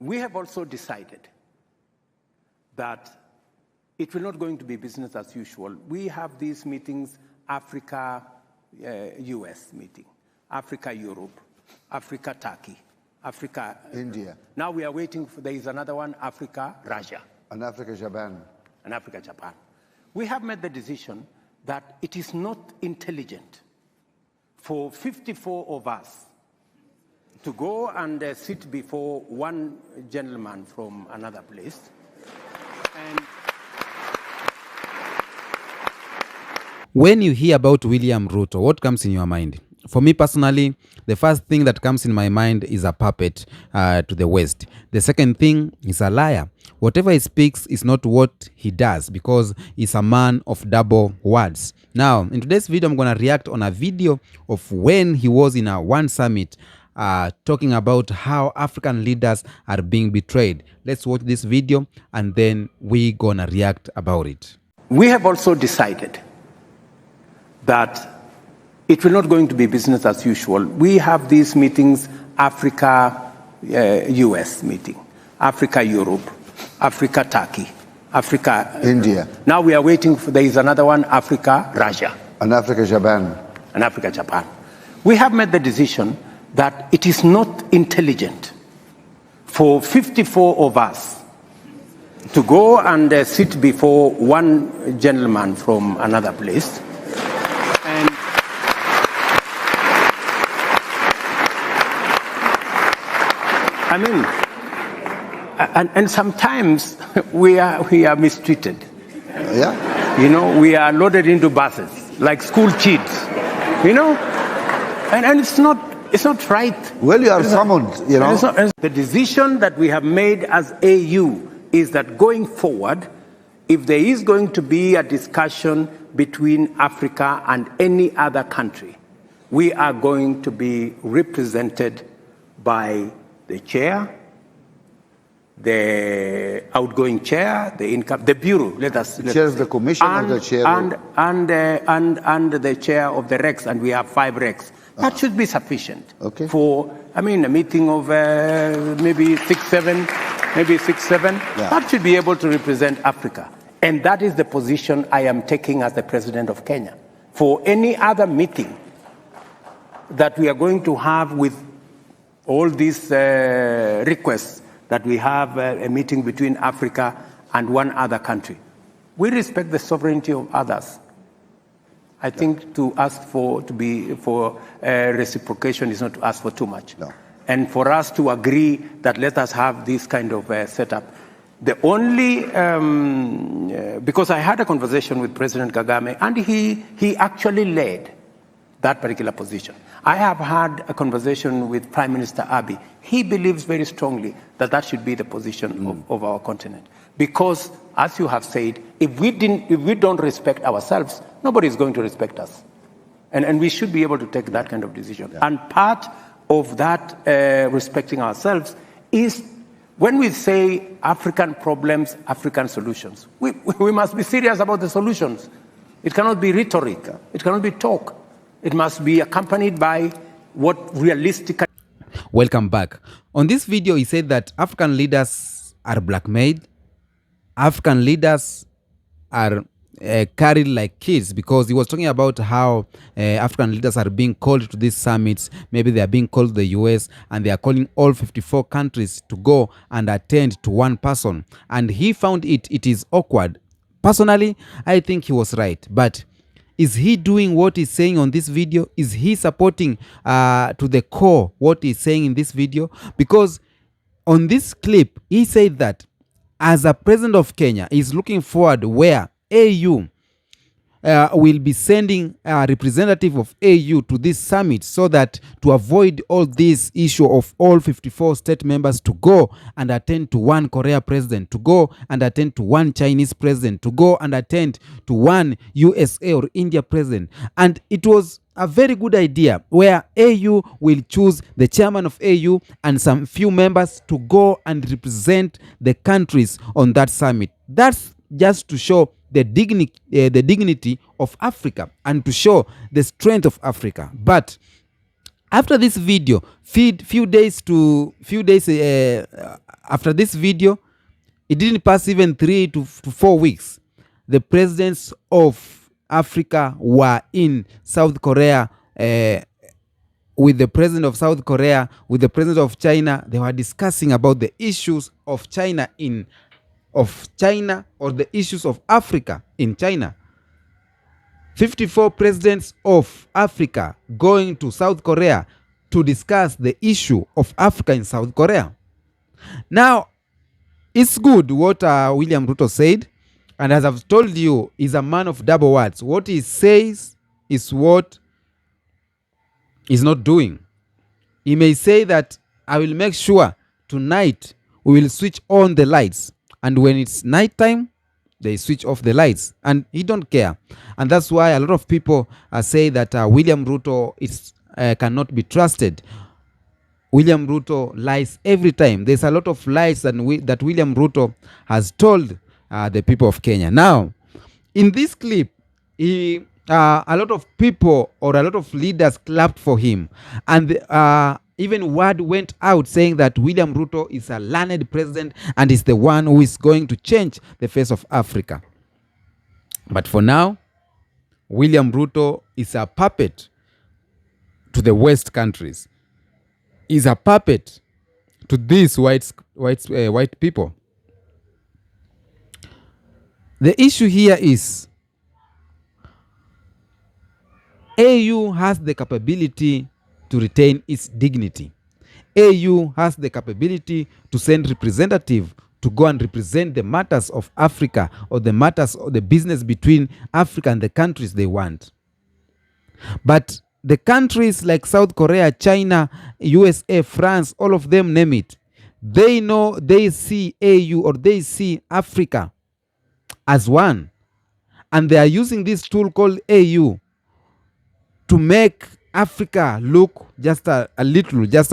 We have also decided that it will not going to be business as usual. We have these meetings, Africa, US meeting, Africa, Europe, Africa, Turkey, Africa, India. Now we are waiting for, there is another one, Africa, Russia. And Africa, Japan. And Africa, Japan. We have made the decision that it is not intelligent for 54 of us to go and sit before one gentleman from another place. And when you hear about William Ruto, what comes in your mind? For me personally, the first thing that comes in my mind is a puppet to the West. The second thing is a liar. Whatever he speaks is not what he does because he's a man of double words. Now, in today's video, I'm going to react on a video of when he was in a one summit talking about how African leaders are being betrayed. Let's watch this video and then we're going to react about it. We have also decided that it will not going to be business as usual. We have these meetings, Africa, US meeting, Africa, Europe, Africa, Turkey, Africa, India. Now we are waiting for, there is another one, Africa, Russia. And Africa, Japan. And Africa, Japan. We have made the decision that it is not intelligent for 54 of us to go and sit before one gentleman from another place. And I mean, and sometimes we are mistreated. Yeah. You know, we are loaded into buses like school kids. You know, and it's not right. Well, you are summoned, you know. The decision that we have made as AU is that going forward, if there is going to be a discussion between Africa and any other country, we are going to be represented by the chair, the outgoing chair, the income, the bureau. Let us chair of the commission and, or the chair and the chair of the recs, and we have 5 recs. That should be sufficient for, I mean, a meeting of maybe 6, 7. Yeah. That should be able to represent Africa. And that is the position I am taking as the president of Kenya. For any other meeting that we are going to have with all these requests that we have a meeting between Africa and one other country, we respect the sovereignty of others. I think to ask for reciprocation is not to ask for too much. No. And for us to agree that let us have this kind of setup. The only, because I had a conversation with President Kagame and he actually led that particular position. I have had a conversation with Prime Minister Abiy. He believes very strongly that that should be the position of our continent. Because, as you have said, if we don't respect ourselves, nobody is going to respect us. And we should be able to take that kind of decision. Yeah. And part of that respecting ourselves is when we say African problems, African solutions. We must be serious about the solutions. It cannot be rhetoric. It cannot be talk. It must be accompanied by what realistic. Welcome back. On this video, he said that African leaders are blackmailed. African leaders are carried like kids, because he was talking about how African leaders are being called to these summits. Maybe they are being called to the US and they are calling all 54 countries to go and attend to one person. And he found it is awkward. Personally, I think he was right. But is he doing what he's saying on this video? Is he supporting to the core what he's saying in this video? Because on this clip, he said that as a president of Kenya, he's looking forward where AU will be sending a representative of AU to this summit, so that to avoid all this issue of all 54 state members to go and attend to one Korea president, to go and attend to one Chinese president, to go and attend to one USA or India president. And it was a very good idea where AU will choose the chairman of AU and some few members to go and represent the countries on that summit. That's just to show the dignity of Africa and to show the strength of Africa. But After this video, few days after this video, it didn't pass even 3 to 4 weeks. The presidents of Africa were in South Korea with the president of South Korea, with the president of China. They were discussing about the issues of China or the issues of Africa in China. 54 presidents of Africa going to South Korea to discuss the issue of Africa in South Korea. Now, it's good what William Ruto said, and as I've told you, he's a man of double words. What he says is what he's not doing. He may say that I will make sure tonight we will switch on the lights, and when it's nighttime, they switch off the lights, and he don't care. And that's why a lot of people say that William Ruto cannot be trusted. William Ruto lies every time. There's a lot of lies that William Ruto has told the people of Kenya. Now, in this clip, a lot of people or a lot of leaders clapped for him, and even word went out saying that William Ruto is a learned president and is the one who is going to change the face of Africa. But for now, William Ruto is a puppet to the West countries. Is a puppet to these white people. The issue here is AU has the capability to retain its dignity. AU has the capability to send representative to go and represent the matters of Africa or the matters of the business between Africa and the countries they want. But the countries like South Korea, China, USA, France, all of them, name it, they know, they see AU or they see Africa as one. And they are using this tool called AU to make Africa look just a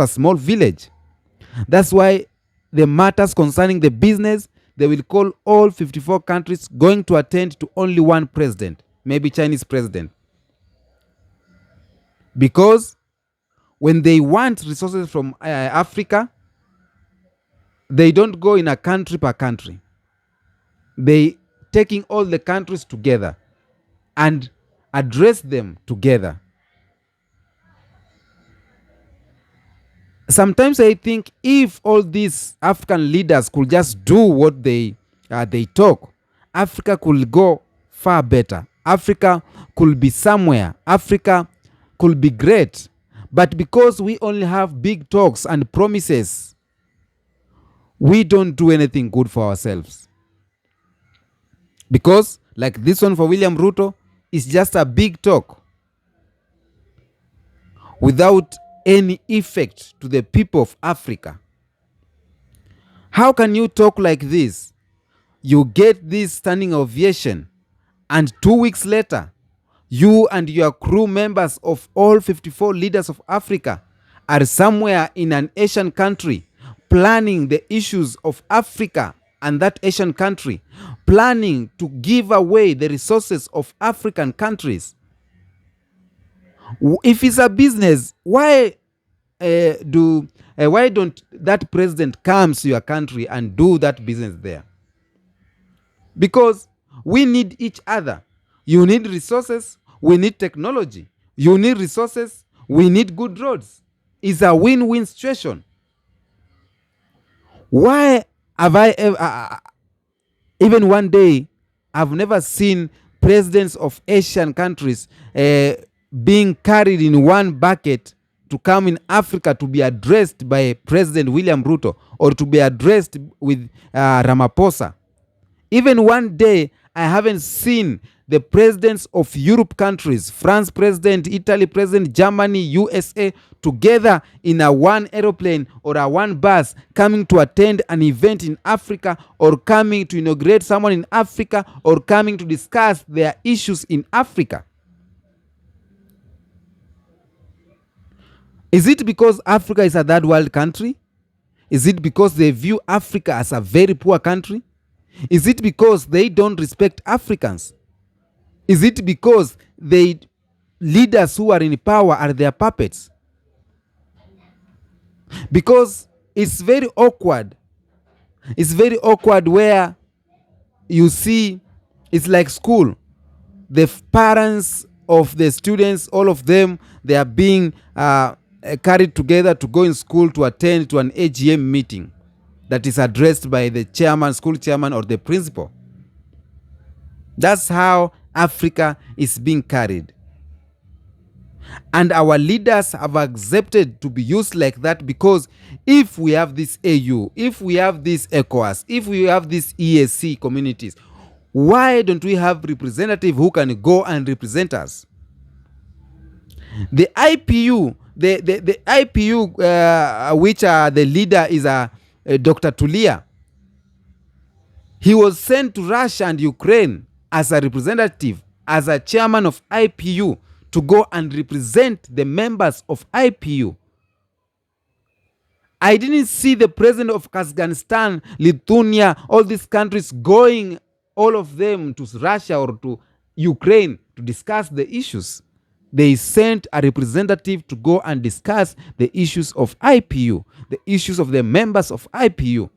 small village. That's why the matters concerning the business, they will call all 54 countries going to attend to only one president, maybe Chinese president. Because when they want resources from Africa, they don't go in a country per country. They taking all the countries together and address them together. Sometimes I think if all these African leaders could just do what they talk, Africa could go far better. Africa could be somewhere. Africa could be great. But because we only have big talks and promises, we don't do anything good for ourselves. Because like this one for William Ruto is just a big talk without any effect to the people of Africa. How can you talk like this? You get this standing ovation, and 2 weeks later, you and your crew members of all 54 leaders of Africa are somewhere in an Asian country planning the issues of Africa and that Asian country, planning to give away the resources of African countries. If it's a business, why don't that president come to your country and do that business there? Because we need each other. You need resources, we need technology. You need resources, we need good roads. It's a win-win situation. Why have I ever, even one day, I've never seen presidents of Asian countries being carried in one bucket to come in Africa to be addressed by President William Ruto or to be addressed with Ramaphosa. Even one day, I haven't seen the presidents of Europe countries, France president, Italy president, Germany, USA, together in a one aeroplane or a one bus coming to attend an event in Africa or coming to inaugurate someone in Africa or coming to discuss their issues in Africa. Is it because Africa is a third world country? Is it because they view Africa as a very poor country? Is it because they don't respect Africans? Is it because the leaders who are in power are their puppets? Because it's very awkward. It's very awkward where you see it's like school. The parents of the students, all of them, they are being carried together to go in school to attend to an AGM meeting that is addressed by the chairman, school chairman, or the principal. That's how Africa is being carried. And our leaders have accepted to be used like that, because if we have this AU, if we have this ECOWAS, if we have these EAC communities, why don't we have representatives who can go and represent us? The IPU, the IPU, which the leader is Dr. Tulia, he was sent to Russia and Ukraine as a representative, as a chairman of IPU, to go and represent the members of IPU. I didn't see the president of Kazakhstan, Lithuania, all these countries going, all of them, to Russia or to Ukraine to discuss the issues. They sent a representative to go and discuss the issues of IPU, the issues of the members of IPU.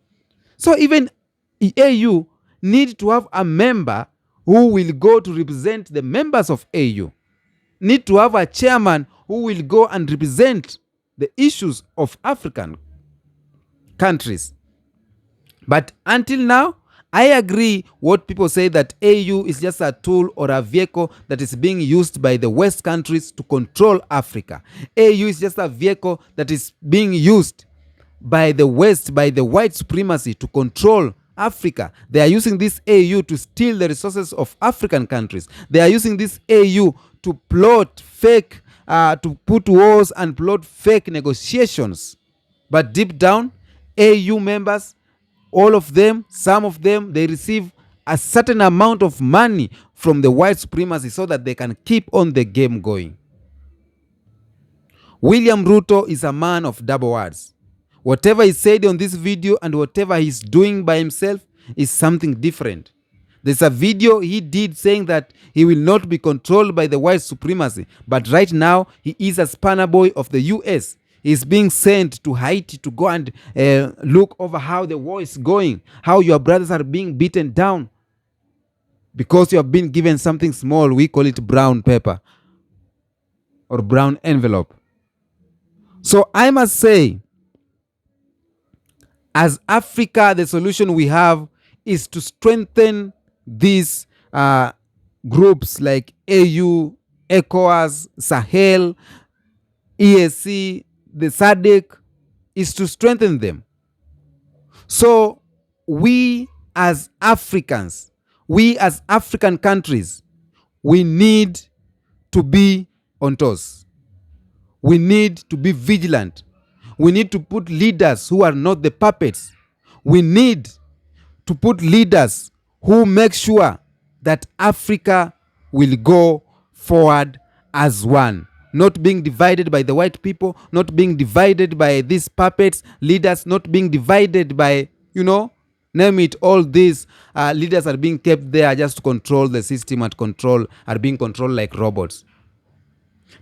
So even AU need to have a member who will go to represent the members of AU. Need to have a chairman who will go and represent the issues of African countries. But until now, I agree what people say, that AU is just a tool or a vehicle that is being used by the West countries to control Africa. AU is just a vehicle that is being used by the West, by the white supremacy, to control Africa. They are using this AU to steal the resources of African countries. They are using this AU to plot fake, to put wars and plot fake negotiations. But deep down, AU members, all of them, some of them, they receive a certain amount of money from the white supremacy so that they can keep on the game going. William Ruto is a man of double words. Whatever he said on this video and whatever he's doing by himself is something different. There's a video he did saying that he will not be controlled by the white supremacy. But right now, he is a spanner boy of the US. He's being sent to Haiti to go and look over how the war is going, how your brothers are being beaten down. Because you have been given something small, we call it brown paper or brown envelope. So I must say, as Africa, the solution we have is to strengthen these groups like AU, ECOWAS, Sahel, EAC, the SADC, is to strengthen them. So we as Africans, we as African countries, we need to be on toes. We need to be vigilant. We need to put leaders who are not the puppets. We need to put leaders who make sure that Africa will go forward as one, not being divided by the white people, not being divided by these puppets, leaders, not being divided by, name it, all these leaders are being kept there just to control the system and are being controlled like robots.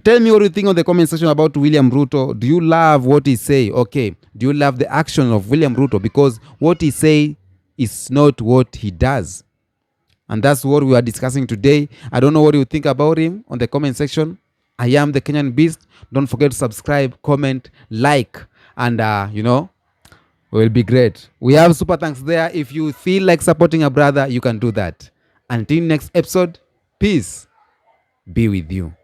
Tell me what you think on the comment section about William Ruto. Do you love what he say? Okay. Do you love the action of William Ruto? Because what he say is not what he does. And that's what we are discussing today. I don't know what you think about him on the comment section. I am the Kenyan Beast. Don't forget to subscribe, comment, like, and will be great. We have super thanks there. If you feel like supporting a brother, you can do that. Until next episode, peace be with you.